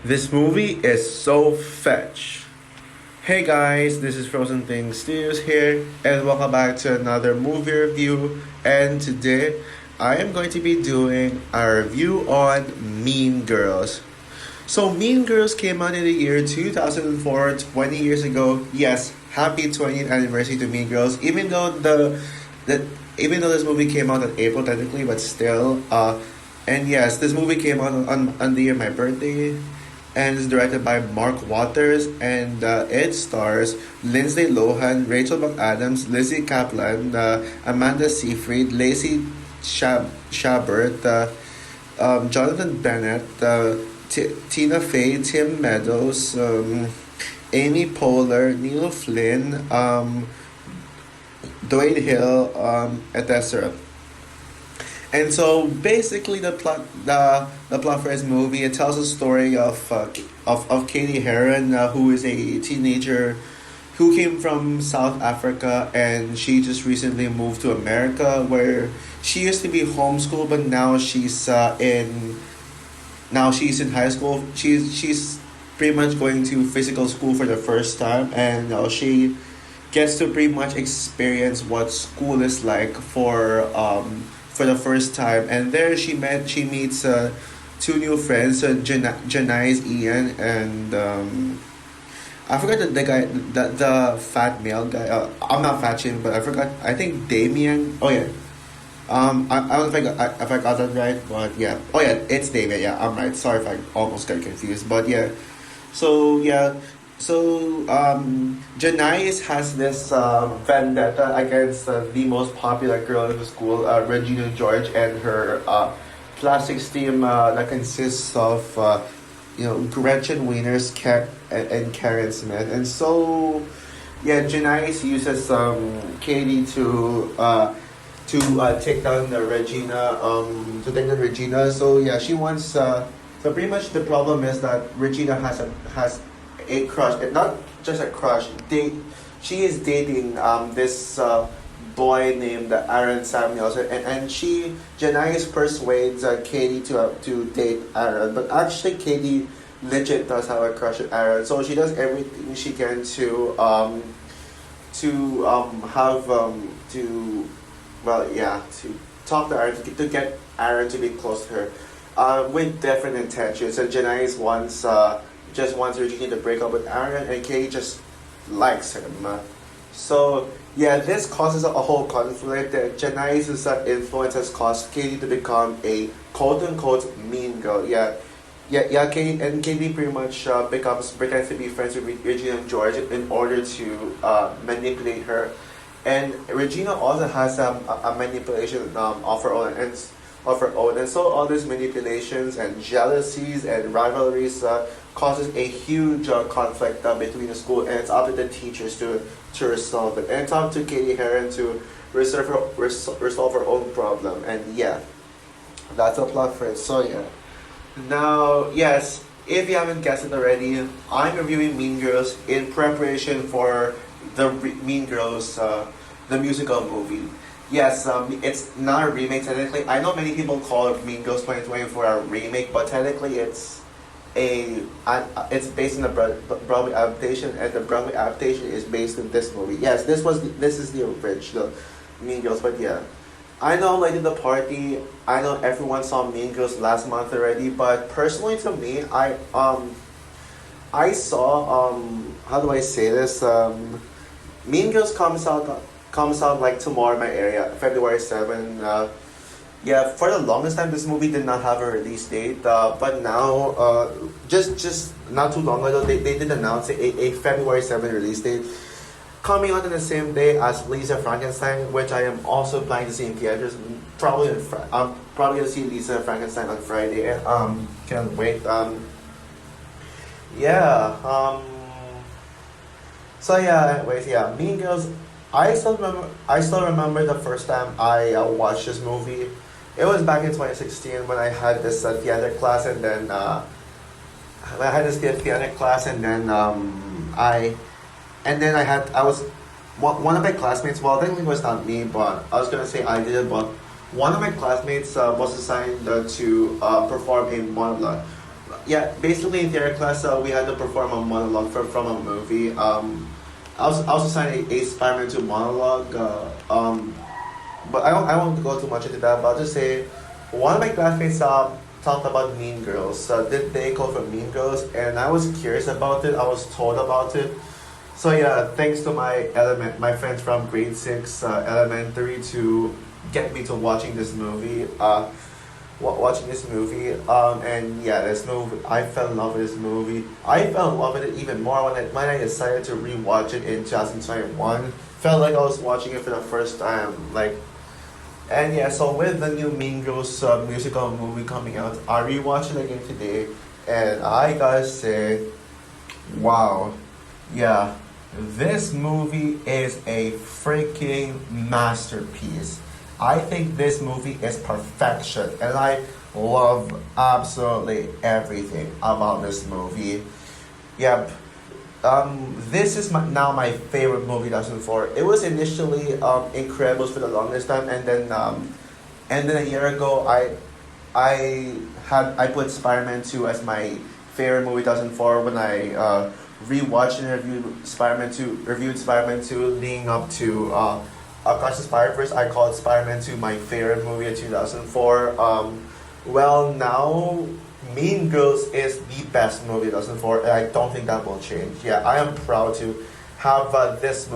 This movie is so fetch. Hey guys, this is Frozen Things Studios here, and welcome back to another movie review. And today, I am going to be doing a review on Mean Girls. So, Mean Girls came out in the year 2004, 20 years ago. Yes, happy 20th anniversary to Mean Girls. The even though this movie came out in April technically, but still, and yes, this movie came out on the year of my birthday, and is directed by Mark Waters, and it stars Lindsay Lohan, Rachel McAdams, Lizzie Kaplan, Amanda Seyfried, Lacey Chabert, Jonathan Bennett, Tina Fey, Tim Meadows, Amy Poehler, Neil Flynn, Dwayne Hill, etc. And so basically, the plot for this movie, it tells a story of Katie Heron, who is a teenager who came from South Africa, and she just recently moved to America, where she used to be homeschooled, but now she's in high school. She's pretty much going to physical school for the first time, and now she gets to pretty much experience what school is like for the first time. And there she meets two new friends, Janice Ian, and I forgot the guy, the fat male guy. I'm not fat shaming, but I forgot. I think Damien. Oh yeah. I don't think if I got that right, but yeah. Oh yeah, it's Damien. Yeah, I'm right. Sorry if I almost got confused, but yeah. So yeah, Janice has this vendetta against the most popular girl in the school, Regina George, and her plastics team that consists of Gretchen Wieners, and Karen Smith, and so yeah, Janice uses Katie to take down the Regina, So yeah, she wants. So pretty much the problem is that Regina has a crush, not just a crush. She is dating this boy named Aaron Samuels, and Janice persuades Katie to date Aaron, but actually Katie legit does have a crush on Aaron, so she does everything she can to talk to Aaron, to get Aaron to be close to her, with different intentions. So Janice just wants Regina to break up with Aaron, and Katie just likes him. So yeah, this causes a whole conflict. Janice's influence has caused Katie to become a quote unquote mean girl. Katie pretty much pretends to be friends with Regina George in order to manipulate her, and Regina also has a manipulation of her own, and so all these manipulations and jealousies and rivalries causes a huge conflict between the school, and it's up to the teachers to resolve it, and it's up to Katie Heron to resolve her own problem, and yeah, that's a plot for it. So yeah, now yes, if you haven't guessed it already, I'm reviewing Mean Girls in preparation for Mean Girls, the musical movie. Yes, it's not a remake technically. I know many people call it Mean Girls 2024 a remake, but technically it's based on the Broadway adaptation, and the Broadway adaptation is based on this movie. Yes, this is the original Mean Girls, but yeah, I know Late to the Party. I know everyone saw Mean Girls last month already, but personally to me, I saw how do I say this, Mean Girls comes out like tomorrow in my area, February 7. Yeah, for the longest time, this movie did not have a release date. But now, just not too long ago, they did announce a February 7 release date, coming out on the same day as Lisa Frankenstein, which I am also planning to see in theaters. I'm probably gonna see Lisa Frankenstein on Friday. Can't wait. Yeah. So yeah, anyways, yeah, Mean Girls. I still remember the first time I watched this movie. It was back in 2016 when I had this theater class, and then I was one of my classmates. Well, technically it was not me, but I was gonna say I did it. But one of my classmates was assigned to perform a monologue. yeah, basically in theater class, we had to perform a monologue from a movie. I was assigned a Spider-Man 2 monologue. But I won't go too much into that. But I'll just say, one of my classmates talked about Mean Girls. Did they call for Mean Girls? And I was curious about it. I was told about it. So yeah, thanks to my friends from grade 6 elementary to get me to watching this movie. Watching this movie. And yeah, this movie, I fell in love with this movie. I fell in love with it even more when I decided to rewatch it in 2021. Felt like I was watching it for the first time. Like, and yeah, so with the new Mean Girls musical movie coming out, I rewatched it again today, and I gotta say, wow, yeah, this movie is a freaking masterpiece. I think this movie is perfection, and I love absolutely everything about this movie. Yep. This is now my favorite movie 2004. It was initially Incredibles for the longest time, and then a year ago I put Spider-Man 2 as my favorite movie 2004 when I rewatched and reviewed Spider-Man 2 leading up to Across the Spider-Verse. I called Spider-Man 2 my favorite movie of 2004. Well, now Mean Girls is the best movie 2004, and I don't think that will change. Yeah, I am proud to have this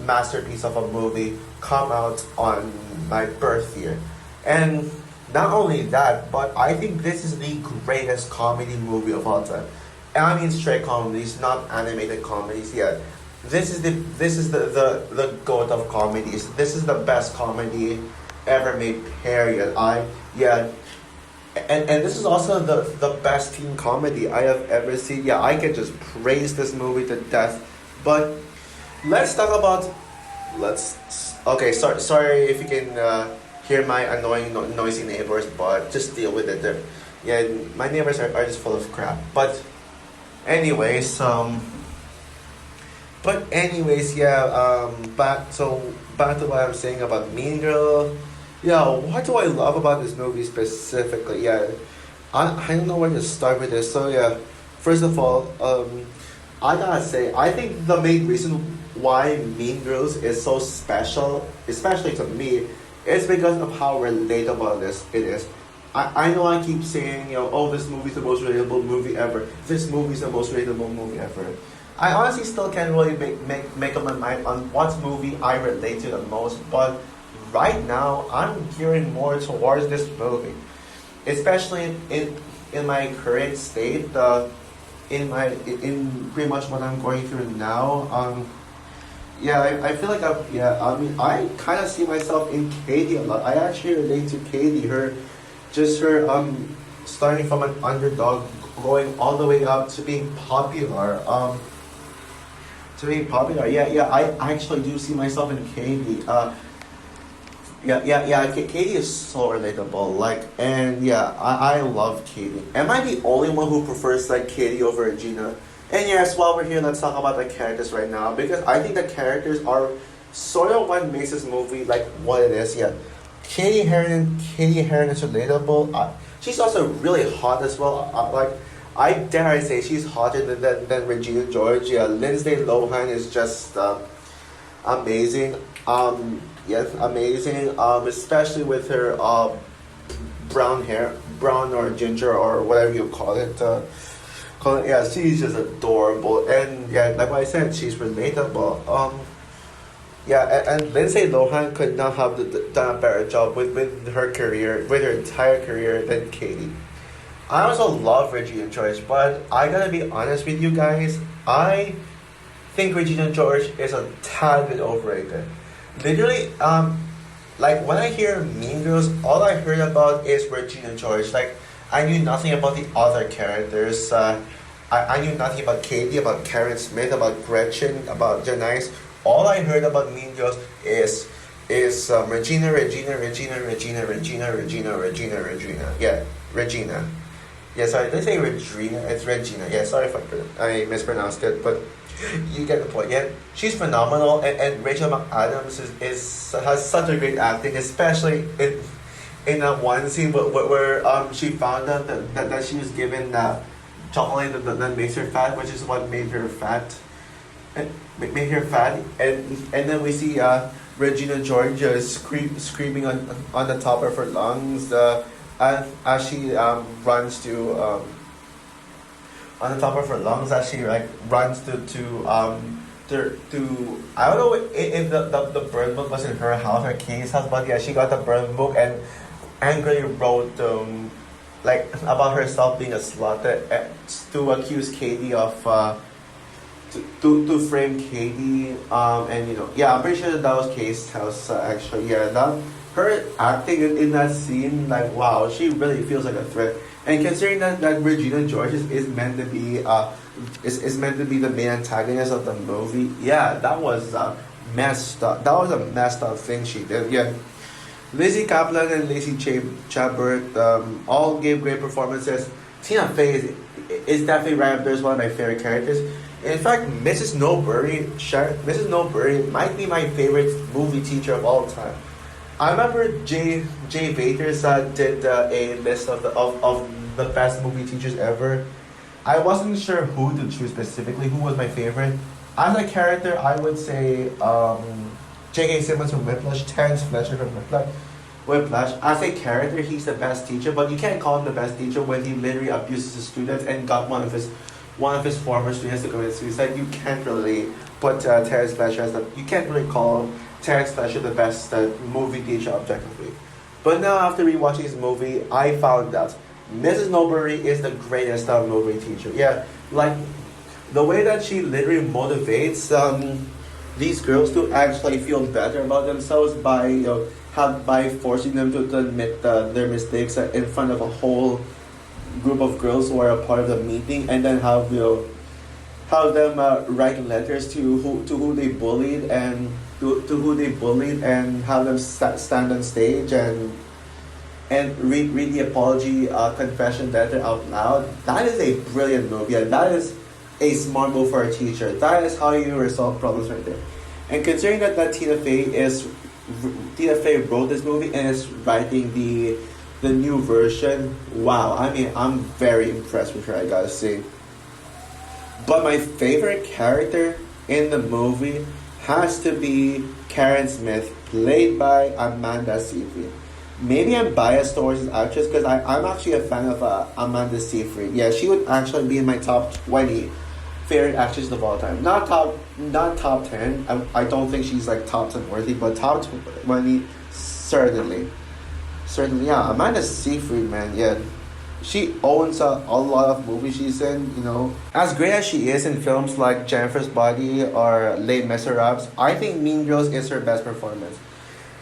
masterpiece of a movie, come out on my birth year. And not only that, but I think this is the greatest comedy movie of all time. And I mean straight comedies, not animated comedies. Yeah, this is the goat of comedies. This is the best comedy ever made. Period. Yeah. And this is also the best teen comedy I have ever seen. Yeah, I can just praise this movie to death. But let's talk about okay. Sorry if you can hear my annoying noisy neighbors, but just deal with it. Yeah, my neighbors are just full of crap. Anyways, yeah. Back to what I'm saying about Mean Girl. Yeah, what do I love about this movie specifically? Yeah, I don't know where to start with this. So yeah, first of all, I gotta say, I think the main reason why Mean Girls is so special, especially to me, is because of how relatable it is. I know I keep saying, oh, this movie's the most relatable movie ever. This movie's the most relatable movie ever. I honestly still can't really make up my mind on what movie I relate to the most, but right now I'm gearing more towards this movie, especially in my current state, in pretty much what I'm going through now. Yeah, I feel like I mean, I kind of see myself in Katie a lot. I actually relate to Katie, her starting from an underdog, going all the way up to being popular. Yeah, I actually do see myself in Katie. Yeah. Katie is so relatable. Like, and yeah, I love Katie. Am I the only one who prefers like Katie over Regina? And yes, while we're here, let's talk about the characters right now, because I think the characters are sort of what makes this movie like what it is. Yeah, Katie Heron is relatable. She's also really hot as well. Like, I dare say she's hotter than Regina George. Yeah, Lindsay Lohan is just amazing. Yes, amazing. Especially with her brown hair, brown or ginger or whatever you call it. Yeah, she's just adorable, and yeah, like what I said, she's relatable. Yeah, and Lindsay Lohan could not have done a better job with her career, with her entire career than Katie. I also love Regina George, but I gotta be honest with you guys. I think Regina George is a tad bit overrated. Literally, like when I hear Mean Girls, all I heard about is Regina George. Like, I knew nothing about the other characters. I knew nothing about Katie, about Karen Smith, about Gretchen, about Janice. All I heard about Mean Girls is Regina. Yeah, Regina. Yeah, sorry, did I say Regina? It's Regina. Yeah, sorry if I mispronounced it, but you get the point. Yeah, she's phenomenal, and Rachel McAdams has such a great acting, especially in that one scene where she found out that she was given chocolate that makes her fat, which is what made her fat, and made her fat, and then we see Regina George screaming on the top of her lungs as she runs on the top of her lungs as she like runs to I don't know if the burn book was in her house or Katie's house, but yeah, she got the burn book and angrily wrote like about herself being a slut to accuse Katie of to frame Katie and yeah, I'm pretty sure that was Katie's house actually. Yeah, that her acting in that scene, like wow, she really feels like a threat. And considering that Regina George is meant to be is meant to be the main antagonist of the movie, yeah, that was messed up. That was a messed up thing she did. Yeah, Lizzie Kaplan and Lacey Chabert all gave great performances. Tina Fey is definitely right up there as one of my favorite characters. In fact, Mrs. Newbury might be my favorite movie teacher of all time. I remember Jay Vaters did a list of the best movie teachers ever. I wasn't sure who to choose specifically, who was my favorite. As a character, I would say J.K. Simmons from Whiplash, Terrence Fletcher from Whiplash. As a character, he's the best teacher, but you can't call him the best teacher when he literally abuses his students and got one of his former students to commit suicide. You can't really put Terrence Fletcher as you can't really call Terrence Fletcher the best movie teacher objectively. But now after rewatching this movie, I found out Mrs. Newbury is the greatest movie teacher. Yeah, like the way that she literally motivates these girls to actually feel better about themselves by forcing them to admit their mistakes in front of a whole group of girls who are a part of the meeting, and then have them write letters to who they bullied and to who they bullied and have them stand on stage and read the apology confession letter out loud. That is a brilliant movie, and that is a smart move for a teacher. That is how you resolve problems right there. And considering that Tina Fey wrote this movie and is writing the new version, wow, I mean, I'm very impressed with her, I gotta say. But my favorite character in the movie has to be Karen Smith, played by Amanda Seyfried. Maybe I'm biased towards this actress because I'm actually a fan of Amanda Seyfried. Yeah, she would actually be in my top 20 favorite actresses of all time. Not top 10. I don't think she's like top 10 worthy, but top 20 certainly. Certainly, yeah. Amanda Seyfried, man, yeah. She owns a lot of movies she's in. As great as she is in films like Jennifer's Body or Les Miserables, I think Mean Girls is her best performance.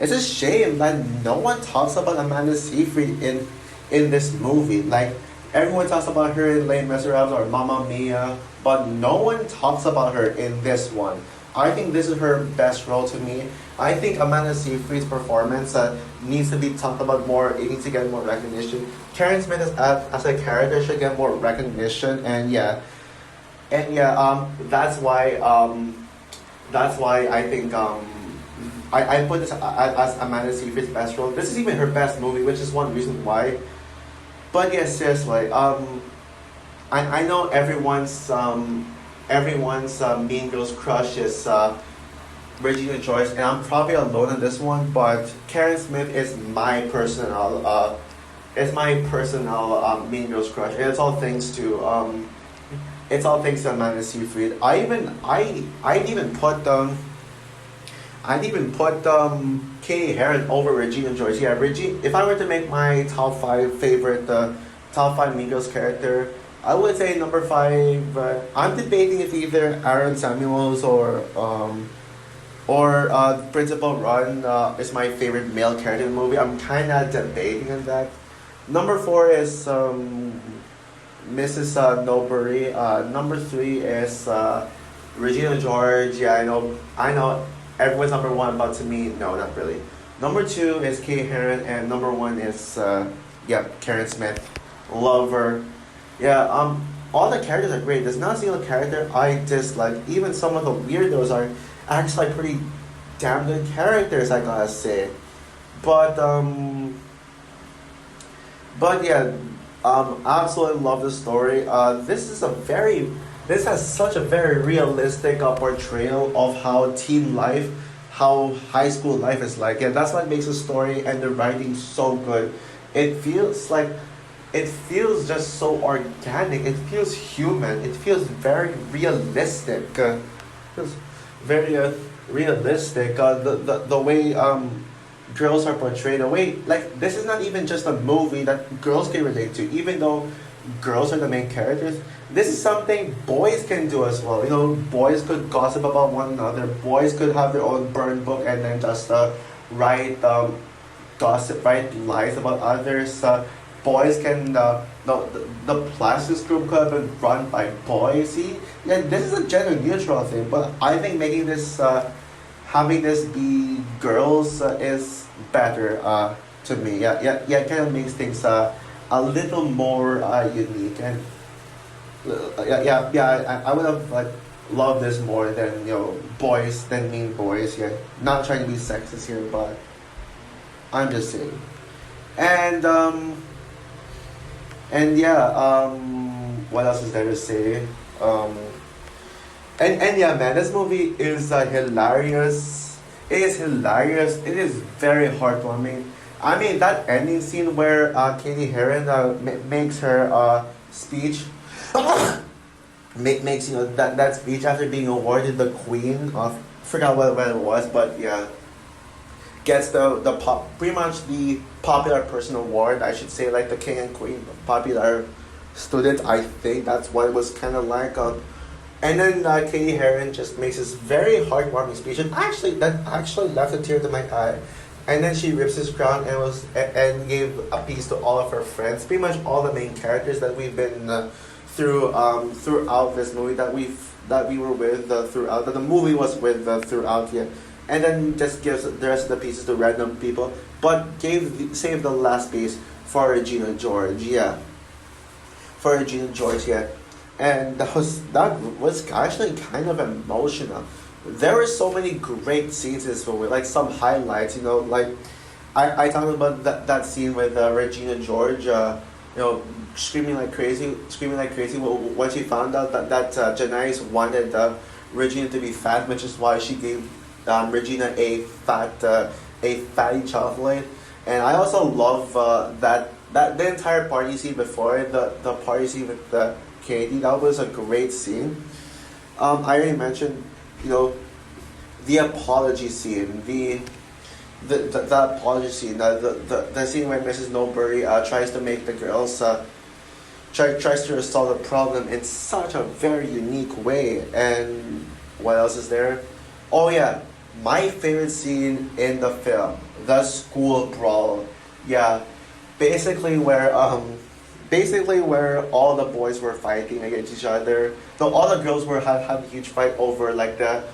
It's a shame that no one talks about Amanda Seyfried in this movie. Like, everyone talks about her in Les Miserables or Mamma Mia, but no one talks about her in this one. I think this is her best role to me. I think Amanda Seyfried's performance needs to be talked about more. It needs to get more recognition. Karen Smith as a character should get more recognition, and that's why I think I put this as Amanda Seyfried's best role. This is even her best movie, which is one reason why. But yes, seriously, I know everyone's Mean Girls crush is Regina George, and I'm probably alone on this one. But Karen Smith is my personal Mean Girls crush, and it's all thanks to Amanda Seyfried. I'd even put Katie Heron over Regina George. Yeah, if I were to make my top 5 favorite top 5 Mean Girls character, I would say number 5. I'm debating if either Aaron Samuels or Principal Ron is my favorite male character in the movie. I'm kind of debating on that. Number 4 is Mrs. Newbury. Number 3 is Regina George. Yeah, I know. Everyone's number 1, but to me, no, not really. Number 2 is Katie Heron, and number 1 is Karen Smith. Love her. Yeah, all the characters are great. There's not a single character I dislike. Even some of the weirdos are actually pretty damn good characters, I gotta say. But But yeah, absolutely love the story. This has such a very realistic portrayal of how teen life, how high school life is like. Yeah, that's what makes the story and the writing so good. It feels like, it feels just so organic. It feels human. It feels very realistic. Feels very realistic. The way girls are portrayed, the way, like, this is not even just a movie that girls can relate to. Even though girls are the main characters, this is something boys can do as well. You know, boys could gossip about one another. Boys could have their own burn book and then just write gossip, write lies about others. Boys can the plastics group could have been run by boys. See, yeah, this is a gender neutral thing, but I think making this having this be girls is better to me. Yeah. It kind of makes things a little more unique and I would have like loved this more than boys than mean boys. Yeah, not trying to be sexist here, but I'm just saying. And what else is there to say? Um, and yeah, man, this movie is hilarious. It is hilarious. It is very heartwarming. I mean, that ending scene where Katie Heron makes her speech, makes that speech after being awarded the Queen of, forgot what it was, but yeah, gets the pretty much the popular person award. I should say, like the king and queen of popular student. I think that's what it was kind of like. And then Katie Heron just makes this very heartwarming speech, and actually that actually left a tear to my eye. And then she rips his crown and and gave a piece to all of her friends, pretty much all the main characters that we've been throughout this movie that we were with throughout that the movie was with throughout, yeah. And then just gives the rest of the pieces to random people, but saved the last piece for Regina George, yeah, for Regina George, yeah. And that was actually kind of emotional. There were so many great scenes in this movie, like some highlights. Like I talked about that scene with Regina George, screaming like crazy when she found out that Janice wanted Regina to be fat, which is why she gave Regina a fatty chocolate. And I also love that the entire party scene before the party scene with Katie. That was a great scene. I already mentioned, you know, the apology scene, the apology scene, the scene where Mrs. Nobury tries to make the girls tries to resolve the problem in such a very unique way. And what else is there? Oh yeah, my favorite scene in the film, the school brawl. Yeah, basically where all the boys were fighting against each other. Though all the girls were had a huge fight over like the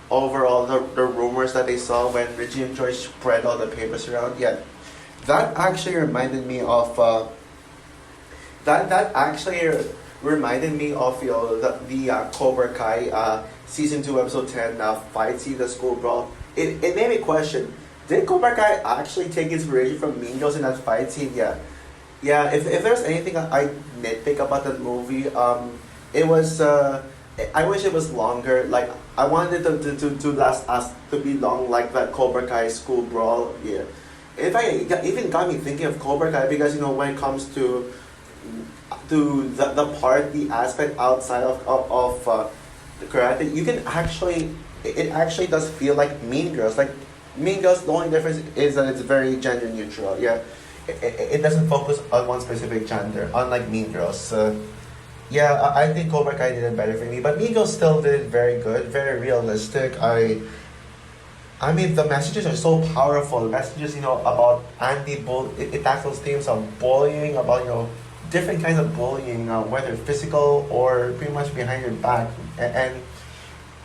rumors that they saw when Richie and George spread all the papers around. Yeah, that actually reminded me of that actually reminded me of the Cobra Kai season 2 episode 10 fight scene, the school brawl. It made me question, did Cobra Kai actually take inspiration from Mean Girls in that fight scene? Yeah. Yeah, if there's anything I nitpick about that movie, it was I wish it was longer. Like I wanted it to last us to be long like that Cobra Kai school brawl. Yeah, even got me thinking of Cobra Kai because when it comes to the aspect outside of the karate, you can actually it actually does feel like Mean Girls. Like Mean Girls, the only difference is that it's very gender neutral. Yeah, it doesn't focus on one specific gender, unlike Mean Girls. Yeah, I think Cobra Kai did it better for me, but Mean Girls still did it very good, very realistic. I mean, the messages are so powerful. The messages, about anti-bull, it tackles themes of bullying, about different kinds of bullying, whether physical or pretty much behind your back, and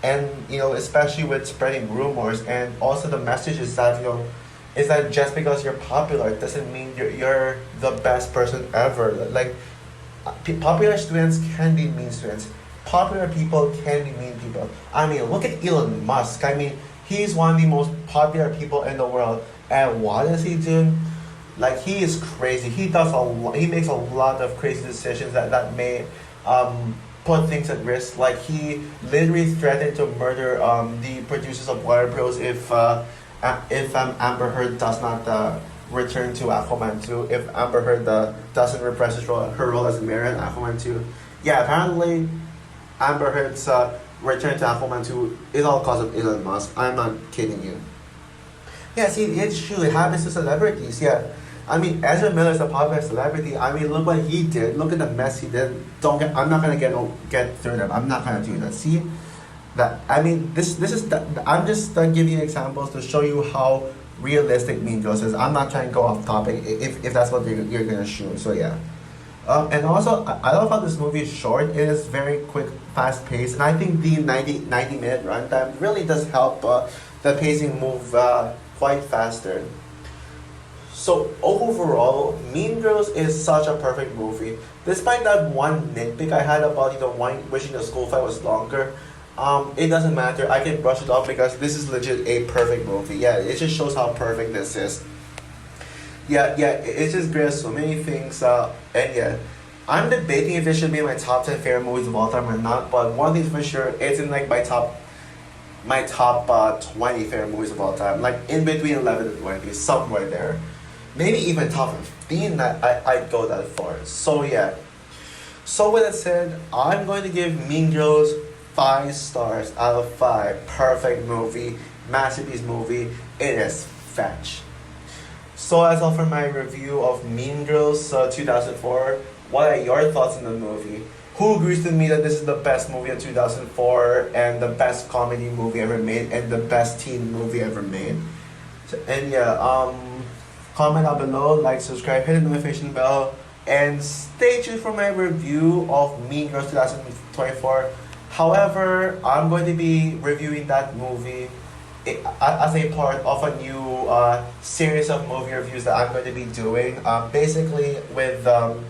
especially with spreading rumors. And also the message is that is that just because you're popular it doesn't mean you're the best person ever. Like popular students can be mean students. Popular people can be mean people. I mean, look at Elon Musk. I mean, he's one of the most popular people in the world, and what is he doing? Like he is crazy. He does a lot. He makes a lot of crazy decisions that may put things at risk. Like he literally threatened to murder the producers of Warner Bros. If Amber Heard does not return to Aquaman 2, if Amber Heard doesn't reprise her role as Mera in Aquaman 2. Yeah, apparently Amber Heard's return to Aquaman 2 is all because of Elon Musk. I'm not kidding you. Yeah, see, it's true. It happens to celebrities. Yeah, I mean, Ezra Miller is a popular celebrity. I mean, look what he did. Look at the mess he did. I'm not gonna get through them. I'm not gonna do that. See, that I mean, this is. I'm just giving you examples to show you how realistic Mean Girls is. I'm not trying to go off topic if that's what you're gonna assume. So yeah. And also, I love how this movie is short. It is very quick, fast paced, and I think the 90-minute runtime really does help the pacing move quite faster. So overall, Mean Girls is such a perfect movie. Despite that one nitpick I had about wishing the school fight was longer, it doesn't matter. I can brush it off because this is legit a perfect movie. Yeah, it just shows how perfect this is. Yeah, it's just great. So many things. And yeah, I'm debating if it should be in my top 10 favorite movies of all time or not. But one thing's for sure, it's in like my top 20 favorite movies of all time. Like in between 11 and 20, somewhere there. Maybe even top 15. I'd go that far. So yeah. So with that said, I'm going to give Mean Girls 5 stars out of 5. Perfect movie, masterpiece movie. It is fetch. So as all for my review of Mean Girls 2004, what are your thoughts on the movie? Who agrees with me that this is the best movie of 2004 and the best comedy movie ever made and the best teen movie ever made? So, and yeah, comment down below, like, subscribe, hit the notification bell, and stay tuned for my review of Mean Girls 2024. However, I'm going to be reviewing that movie as a part of a new series of movie reviews that I'm going to be doing. Basically, I'm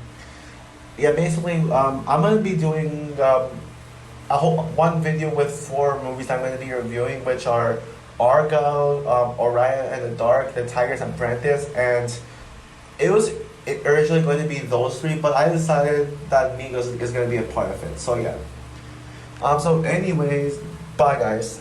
going to be doing one video with 4 movies I'm going to be reviewing, which are Argo, Orion and the Dark, The Tiger's Apprentice, and it was originally going to be those 3, but I decided that Migos is going to be a part of it. So yeah. So anyways, bye guys.